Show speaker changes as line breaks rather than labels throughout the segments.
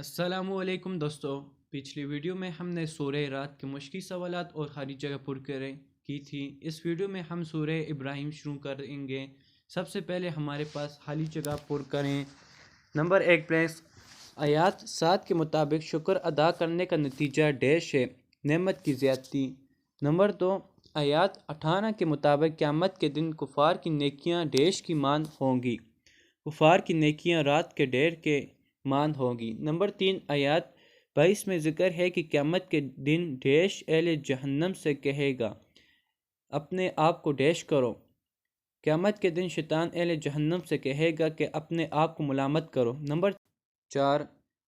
السلام علیکم دوستو، پچھلی ویڈیو میں ہم نے سورہ رات کے مشقی سوالات اور خالی جگہ پر کی تھی۔ اس ویڈیو میں ہم سورہ ابراہیم شروع کریں گے۔ سب سے پہلے ہمارے پاس خالی جگہ پر کریں۔ نمبر 1 پلیس آیات 7 کے مطابق شکر ادا کرنے کا نتیجہ ڈیش ہے، نعمت کی زیادتی۔ نمبر 2 آیات 18 کے مطابق قیامت کے دن کفار کی نیکیاں ڈیش کی مانند ہوں گی، کفار کی نیکیاں رات کے ڈیر کے مانند ہوگی۔ نمبر 3 آیات 22 میں ذکر ہے کہ قیامت کے دن ڈیش اہل جہنم سے کہے گا اپنے آپ کو ڈیش کرو۔ قیامت کے دن شیطان اہل جہنم سے کہے گا کہ اپنے آپ کو ملامت کرو۔ نمبر 4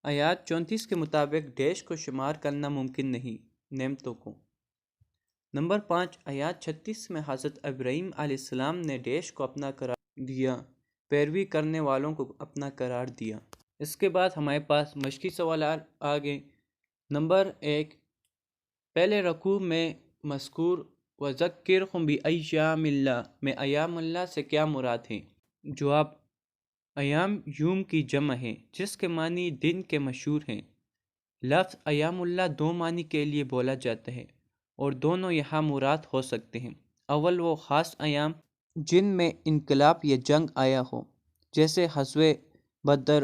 آیات 34 کے مطابق ڈیش کو شمار کرنا ممکن نہیں، نعمتوں کو۔ نمبر 5 آیات 36 میں حضرت ابراہیم علیہ السلام نے ڈیش کو اپنا قرار دیا، پیروی کرنے والوں کو اپنا قرار دیا۔ اس کے بعد ہمارے پاس مشقی سوالات آگئے۔ نمبر 1 پہلے رکوع میں مذکور وَذَكِّرْهُمْ بِأَيَّامِ اللَّهِ میں ایام اللہ سے کیا مراد ہے؟ جواب: ایام یوم کی جمع ہے جس کے معنی دن کے مشہور ہیں۔ لفظ ایام اللہ دو معنی کے لیے بولا جاتا ہے اور دونوں یہاں مراد ہو سکتے ہیں۔ اول وہ خاص ایام جن میں انقلاب یا جنگ آیا ہو، جیسے غزوہ بدر،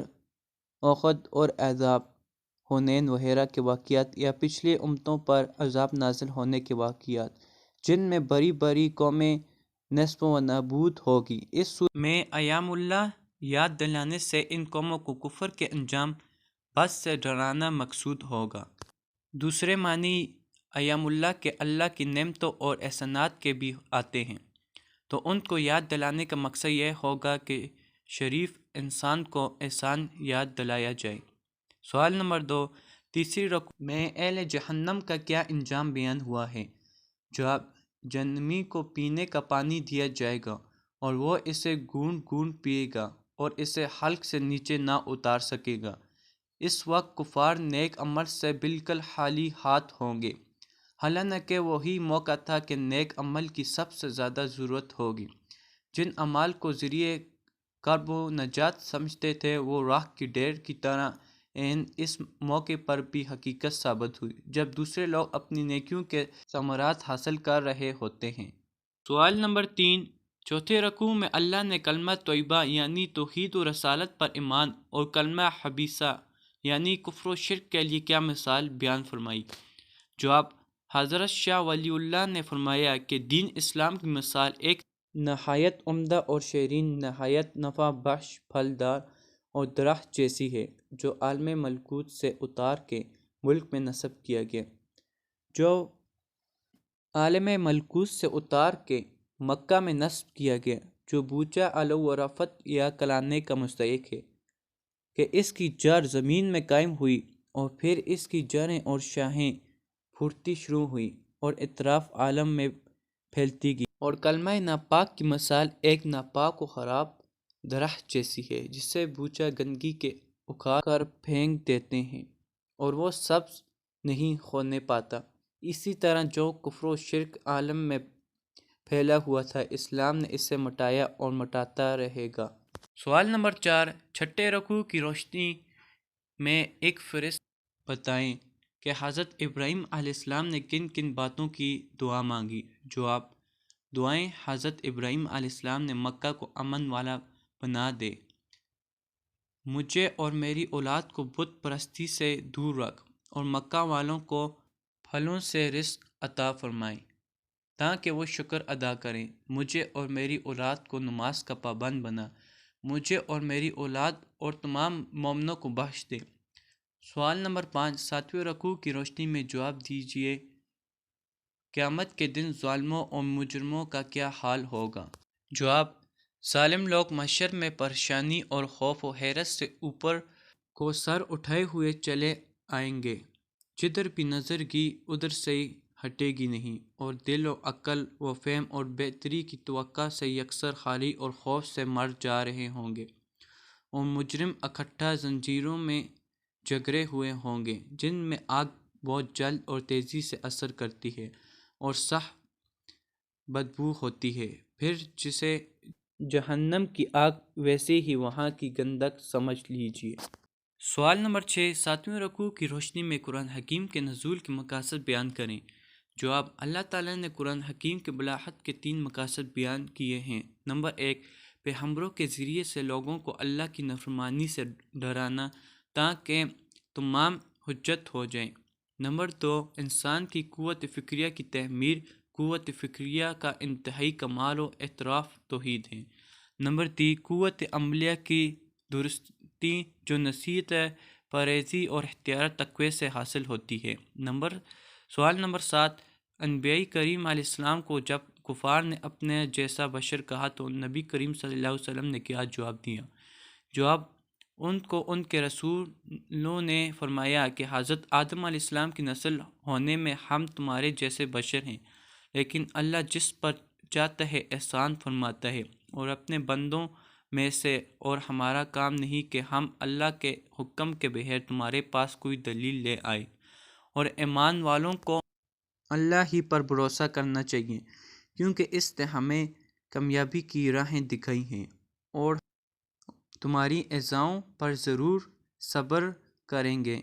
احد اور احزاب، حنین وغیرہ کے واقعات، یا پچھلی امتوں پر عذاب نازل ہونے کے واقعات جن میں بڑی بڑی قومیں نصب و نابود ہوگی۔ اس صورت میں ایام اللہ یاد دلانے سے ان قوموں کو کفر کے انجام بد سے ڈرانا مقصود ہوگا۔ دوسرے معنی ایام اللہ کے اللہ کی نعمتوں اور احسانات کے بھی آتے ہیں، تو ان کو یاد دلانے کا مقصد یہ ہوگا کہ شریف انسان کو احسان یاد دلایا جائے۔ سوال نمبر 2 تیسری رکوع میں اہل جہنم کا کیا انجام بیان ہوا ہے؟ جواب: جہنمی کو پینے کا پانی دیا جائے گا اور وہ اسے گھونٹ گھونٹ پیے گا اور اسے حلق سے نیچے نہ اتار سکے گا۔ اس وقت کفار نیک عمل سے بالکل خالی ہاتھ ہوں گے، حالانکہ وہی موقع تھا کہ نیک عمل کی سب سے زیادہ ضرورت ہوگی۔ جن اعمال کو ذریعہ کرب و نجات سمجھتے تھے وہ راکھ کی ڈیر کی طرح اس موقع پر بھی حقیقت ثابت ہوئی، جب دوسرے لوگ اپنی نیکیوں کے ثمرات حاصل کر رہے ہوتے ہیں۔ سوال نمبر 3 چوتھے رکوع میں اللہ نے کلمہ طیبہ یعنی توحید و رسالت پر ایمان اور کلمہ خبیثہ یعنی کفر و شرک کے لیے کیا مثال بیان فرمائی؟ جواب: حضرت شاہ ولی اللہ نے فرمایا کہ دین اسلام کی مثال ایک نہایت عمدہ اور شیرین، نہایت نفع بخش پھلدار اور درخت جیسی ہے جو عالم ملکوت سے اتار کے ملک میں نصب کیا گیا، جو عالم ملکوت سے اتار کے مکہ میں نصب کیا گیا، جو بوچہ علو و رفت یا کلانے کا مستحق ہے کہ اس کی جڑ زمین میں قائم ہوئی اور پھر اس کی جڑیں اور شاخیں پھوٹتی شروع ہوئی اور اطراف عالم میں پھیلتی گئی۔ اور کلمہ ناپاک کی مثال ایک ناپاک و خراب درخت جیسی ہے جسے بوچہ گندگی کے اکھاڑ کر پھینک دیتے ہیں اور وہ سبز نہیں ہونے پاتا۔ اسی طرح جو کفر و شرک عالم میں پھیلا ہوا تھا، اسلام نے اسے مٹایا اور مٹاتا رہے گا۔ سوال نمبر 4 چھٹے رکوع کی روشنی میں ایک فہرست بتائیں کہ حضرت ابراہیم علیہ السلام نے کن کن باتوں کی دعا مانگی؟ جواب: دعائیں: حضرت ابراہیم علیہ السلام نے مکہ کو امن والا بنا دے، مجھے اور میری اولاد کو بت پرستی سے دور رکھ، اور مکہ والوں کو پھلوں سے رزق عطا فرمائے تاکہ وہ شکر ادا کریں، مجھے اور میری اولاد کو نماز کا پابند بنا، مجھے اور میری اولاد اور تمام مومنوں کو بخش دے۔ سوال نمبر 5 ساتویں رکوع کی روشنی میں جواب دیجیے، قیامت کے دن ظالموں اور مجرموں کا کیا حال ہوگا؟ جواب: ظالم لوگ محشر میں پریشانی اور خوف و حیرت سے اوپر کو سر اٹھائے ہوئے چلے آئیں گے، جدھر بھی نظر گئی ادھر سے ہٹے گی نہیں، اور دل و عقل و فہم اور بہتری کی توقع سے یکسر خالی اور خوف سے مر جا رہے ہوں گے، اور مجرم اکٹھا زنجیروں میں جکڑے ہوئے ہوں گے جن میں آگ بہت جلد اور تیزی سے اثر کرتی ہے اور سخت بدبو ہوتی ہے، پھر جسے جہنم کی آگ ویسے ہی وہاں کی گندگ سمجھ لیجیے۔ سوال نمبر 6، 7ویں رکوع کی روشنی میں قرآن حکیم کے نزول کے مقاصد بیان کریں۔ جواب: اللہ تعالیٰ نے قرآن حکیم کے بلاغت کے 3 مقاصد بیان کیے ہیں۔ نمبر 1، پیغمبروں کے ذریعے سے لوگوں کو اللہ کی نافرمانی سے ڈرانا تاکہ تمام حجت ہو جائیں۔ نمبر 2، انسان کی قوت فکریہ کی تعمیر۔ قوت فکریہ کا انتہائی کمال و اعتراف توحید ہے۔ نمبر 3، قوت عملیہ کی درستی جو نصیحت، پرہیزی اور اختیار تقوی سے حاصل ہوتی ہے۔ سوال نمبر 7، انبیاء کریم علیہ السلام کو جب کفار نے اپنے جیسا بشر کہا تو نبی کریم صلی اللہ علیہ وسلم نے کیا جواب دیا؟ جواب: ان کو ان کے رسولوں نے فرمایا کہ حضرت آدم علیہ السلام کی نسل ہونے میں ہم تمہارے جیسے بشر ہیں، لیکن اللہ جس پر چاہتا ہے احسان فرماتا ہے اور اپنے بندوں میں سے، اور ہمارا کام نہیں کہ ہم اللہ کے حکم کے بغیر تمہارے پاس کوئی دلیل لے آئے، اور ایمان والوں کو اللہ ہی پر بھروسہ کرنا چاہیے، کیونکہ اس نے ہمیں کامیابی کی راہیں دکھائی ہیں، اور تمہاری ایذاؤں پر ضرور صبر کریں گے۔